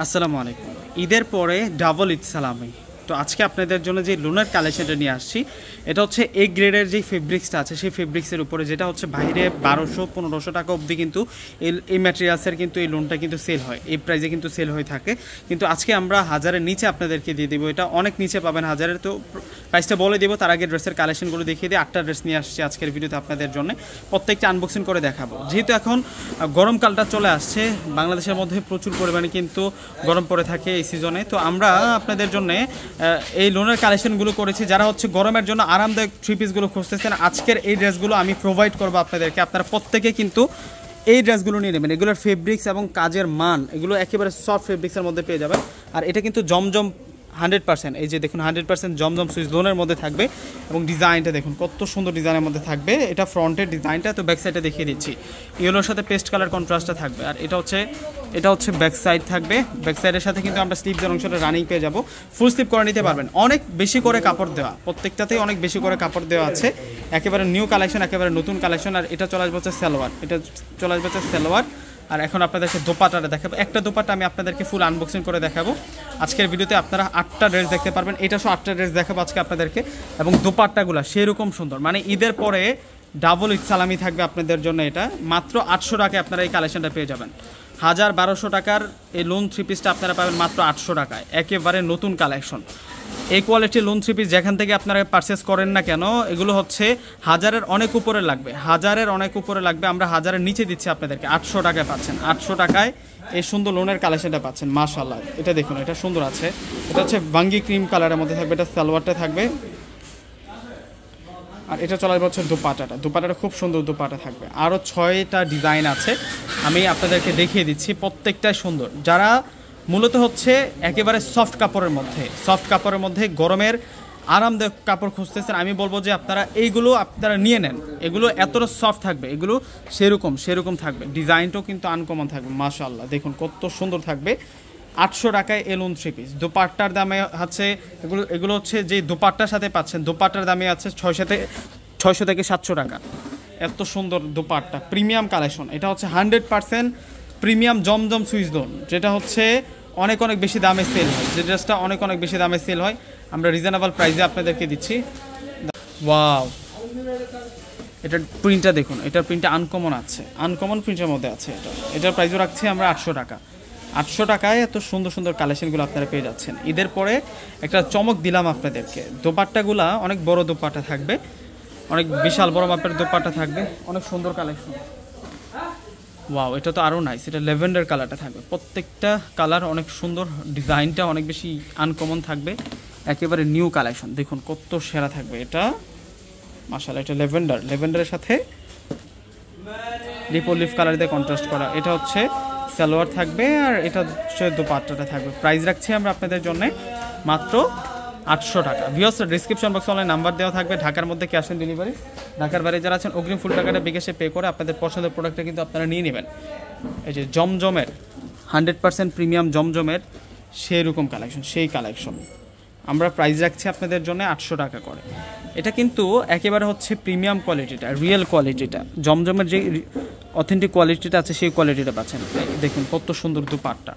আসসালামু আলাইকুম। ঈদের পরে ডাবল ঈদ সালামি। তো আজকে আপনাদের জন্য যে লোনের কালেকশনটা নিয়ে আসছি, এটা হচ্ছে এ গ্রেডের যে ফেব্রিক্সটা আছে সেই ফেব্রিক্সের উপরে, যেটা হচ্ছে বাইরে 1200-1500 টাকা অবধি কিন্তু এই ম্যাটেরিয়ালসের কিন্তু এই লোনটা কিন্তু সেল হয়, এই প্রাইসে কিন্তু সেল হয়ে থাকে। কিন্তু আজকে আমরা 1000-এর নিচে আপনাদেরকে দিয়ে দেবো, এটা অনেক নিচে পাবেন 1000-এর। তো প্রাইসটা বলে দেবো, তার আগে ড্রেসের কালেকশনগুলো দেখিয়ে দিই। 8টা ড্রেস নিয়ে আসছি আজকের ভিডিওতে আপনাদের জন্য, প্রত্যেকটা আনবক্সিং করে দেখাবো। যেহেতু এখন গরমকালটা চলে আসছে, বাংলাদেশের মধ্যে প্রচুর পরিমাণে কিন্তু গরম পড়ে থাকে এই সিজনে। তো আমরা আপনাদের জন্য এই লোনের কালেকশনগুলো করেছি। যারা হচ্ছে গরমের জন্য আরামদায়ক থ্রি পিসগুলো খুঁজতেছেন, আজকের এই ড্রেসগুলো আমি প্রোভাইড করবো আপনাদেরকে। আপনারা প্রত্যেকে কিন্তু এই ড্রেসগুলো নিয়ে নেবেন। এগুলোর ফেব্রিক্স এবং কাজের মান, এগুলো একেবারে সফট ফেব্রিক্সের মধ্যে পেয়ে যাবেন। আর এটা কিন্তু জমজম 100%, এই যে দেখুন 100% জমজম সুইচ লোনের মধ্যে থাকবে। এবং ডিজাইনটা দেখুন কত সুন্দর ডিজাইনের মধ্যে থাকবে। এটা ফ্রন্টের ডিজাইনটা, তো ব্যাক সাইডে দেখিয়ে দিচ্ছি। ইয়েলোর সাথে পেস্ট কালার কন্ট্রাস্টটা থাকবে। আর এটা হচ্ছে ব্যাক সাইড থাকবে। ব্যাক সাইডের সাথে কিন্তু আমরা স্লিভসের অংশটা রানিং পেয়ে যাবো। ফুল স্লিভ করে নিতে পারবেন। অনেক বেশি করে কাপড় দেওয়া, প্রত্যেকটাতেই অনেক বেশি করে কাপড় দেওয়া আছে। একেবারে নিউ কালেকশন, একেবারে নতুন কালেকশন। আর এটা চলে আসবে হচ্ছে সালোয়ার, এটা চলে আসবে হচ্ছে সালোয়ার। আর এখন আপনাদেরকে দোপাট্টাটা দেখাবো। একটা দোপাট্টা আমি আপনাদেরকে ফুল আনবক্সিং করে দেখাবো আজকের ভিডিওতে। আপনারা 8টা ড্রেস দেখতে পারবেন, এটা সব 8টা ড্রেস দেখাবো আজকে আপনাদেরকে। এবং দোপাট্টাগুলো সেরকম সুন্দর, মানে ঈদের পরে ডাবল ঈদ সালামি থাকবে আপনাদের জন্য। এটা মাত্র 800 টাকায় আপনারা এই কালেকশনটা পেয়ে যাবেন। 1200 টাকার এই লোন থ্রি পিসটা আপনারা পাবেন মাত্র 800 টাকায়, একেবারে নতুন কালেকশন। এই কোয়ালিটির লোন থ্রি পিস যেখান থেকে আপনারা পারচেস করেন না কেন, এগুলো হচ্ছে 1000-এর অনেক উপরে লাগবে, 1000-এর অনেক উপরে লাগবে। আমরা 1000-এর নিচে দিচ্ছি আপনাদেরকে, 800 টাকায় পাচ্ছেন। 800 টাকায় এই সুন্দর লোনের কালেকশনটা পাচ্ছেন। মাশাআল্লাহ, এটা দেখুন, এটা সুন্দর আছে। এটা হচ্ছে ভাঙ্গি ক্রিম কালারের মধ্যে থাকবে, এটা সালোয়ারটা থাকবে। আর এটা চলে যাবে হচ্ছে দোপাট্টাটা খুব সুন্দর দোপাট্টা থাকবে। আরও 6টা ডিজাইন আছে, আমি আপনাদেরকে দেখিয়ে দিচ্ছি। প্রত্যেকটাই সুন্দর। যারা মূলত হচ্ছে একেবারে সফট কাপড়ের মধ্যে গরমের আরামদায়ক কাপড় খুঁজতেছেন, আমি বলবো যে এইগুলো আপনারা নিয়ে নেন। এগুলো এতটা সফট থাকবে, এগুলো সেরকম থাকবে। ডিজাইনটাও কিন্তু আনকমন থাকবে। মাশাআল্লাহ, দেখুন কত সুন্দর থাকবে। 800 টাকায় এই লোন থ্রি পিস। দোপাট্টার দামে আছে এগুলো হচ্ছে যে দোপাট্টার সাথে পাচ্ছেন, দোপাট্টার দামে আছে 600 থেকে 700 টাকা। এত সুন্দর দোপাট্টা, প্রিমিয়াম কালেকশন। এটা হচ্ছে 100% প্রিমিয়াম জমজম সুইচ লোন, যেটা হচ্ছে অনেক বেশি দামে সেল হয়। যে ড্রেসটা অনেক বেশি দামে সেল হয়, আমরা রিজনেবল প্রাইসে আপনাদেরকে দিচ্ছি। ওয়াও, এটার প্রিন্টটা দেখুন, এটার প্রিন্টটা আনকমন প্রিন্টের মধ্যে আছে। এটার প্রাইসও রাখছি আমরা 800 টাকা। 800 টাকায় এত সুন্দর কালেকশনগুলো আপনারা পেয়ে যাচ্ছেন। ঈদের পরে একটা চমক দিলাম আপনাদেরকে। দোপাট্টাগুলা অনেক বড় দোপাট্টা থাকবে, অনেক বিশাল বড় মাপের দোপাট্টা থাকবে, অনেক সুন্দর কালেকশন। ওয়াও, এটা তো আরও নাইস। এটা ল্যাভেন্ডার কালারটা থাকবে, প্রত্যেকটা কালার অনেক সুন্দর। ডিজাইনটা অনেক বেশি আনকমন থাকবে, একেবারে নিউ কালেকশন। দেখুন কত সেরা থাকবে এটা। মাশাআল্লাহ, এটা ল্যাভেন্ডারের সাথে লিপ কালার দিয়ে কন্ট্রাস্ট করা। এটা হচ্ছে সালোয়ার থাকবে, আর এটা হচ্ছে দোপাট্টাটা থাকবে। প্রাইস রাখছি আমরা আপনাদের জন্য মাত্র 800 টাকা। ভিউয়ার্স, ডেসক্রিপশন বক্সে অনলাইন নাম্বার দেওয়া থাকবে। ঢাকার মধ্যে ক্যাশ অন ডেলিভারি, ঢাকার বাইরে যারা আছেন অগ্রিম ফুল টাকাটা বিকাশে পে করে আপনাদের পছন্দের প্রোডাক্টটা কিন্তু আপনারা নিয়ে নেবেন। এই যে জমজমের 100% প্রিমিয়াম জমজমের সেরকম কালেকশন, সেই কালেকশন আমরা প্রাইস রাখছি আপনাদের জন্য 800 টাকা করে। এটা কিন্তু একেবারে হচ্ছে প্রিমিয়াম কোয়ালিটিটা, রিয়েল কোয়ালিটিটা, জমজমের যে অথেন্টিক কোয়ালিটিটা আছে সেই কোয়ালিটিটা পাচ্ছেন। দেখুন কত সুন্দর দুপাট্টা,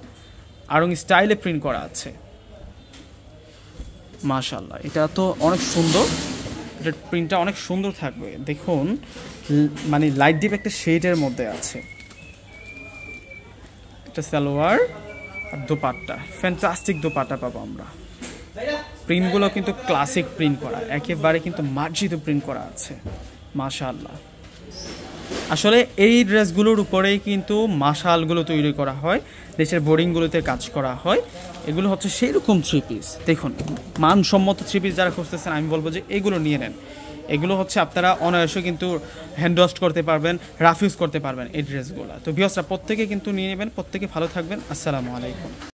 আরং স্টাইলে প্রিন্ট করা আছে। মাশাআল্লাহ, এটা তো অনেক সুন্দর। এটার প্রিন্টটা অনেক সুন্দর থাকবে। দেখুন, মানে লাইট ডিপ একটা শেডের মধ্যে আছে। এটা সালোয়ার আর দোপাট্টা, ফ্যান্টাস্টিক দোপাট্টা পাবো আমরা। প্রিন্টগুলো কিন্তু ক্লাসিক প্রিন্ট করা, একেবারে কিন্তু মার্জিত প্রিন্ট করা আছে। মাশাআল্লাহ, আসলে এই ড্রেসগুলোর উপরেই কিন্তু মাশালগুলো তৈরি করা হয়, দেশের বোর্ডিংগুলোতে কাজ করা হয়। এগুলো হচ্ছে সেইরকম থ্রি পিস। দেখুন, মানসম্মত থ্রি পিস যারা খুঁজতেছেন, আমি বলবো যে এগুলো নিয়ে নেন। এগুলো হচ্ছে আপনারা অনায়াসে কিন্তু হ্যান্ড ওয়াশ করতে পারবেন, রাফ ইউজ করতে পারবেন এই ড্রেসগুলো। তো ভিউয়ার্সরা প্রত্যেকে কিন্তু নিয়ে নেবেন, প্রত্যেকে ভালো থাকবেন। আসসালামু আলাইকুম।